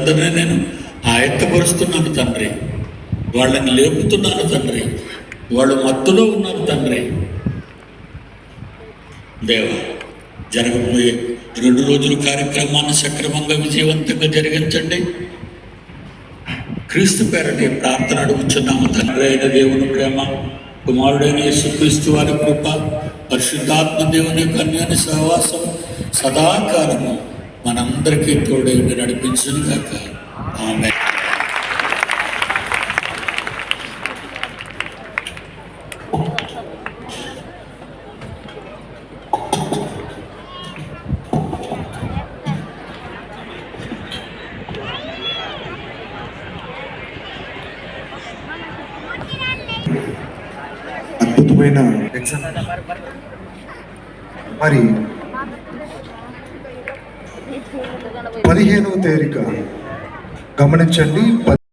బిడ్డలందరినీ నేను ఆయత్తపరుస్తున్నాను తండ్రి. వాళ్ళని లేపుతున్నాను తండ్రి. వాళ్ళు మత్తులో ఉన్నారు తండ్రి. దేవా, జరగబోయే 2 రోజుల కార్యక్రమాన్ని సక్రమంగా విజయవంతంగా జరిగించండి. క్రీస్తు పేరటి ప్రార్థన అడుగుచున్నాము తండ్రి. అయిన దేవుని ప్రేమ, కుమారుడైన యేసుక్రీస్తు వారి కృప, పరిశుద్ధాత్మ దేవుని యొక్క అన్యోన్య సహవాసం సదాకాలము మనందరికీ తోడై నడిపించును గాక. ఆమేన్. అద్భుతమైన ఎగ్జామ్. మరి 15వ తేదీ గమనించండి.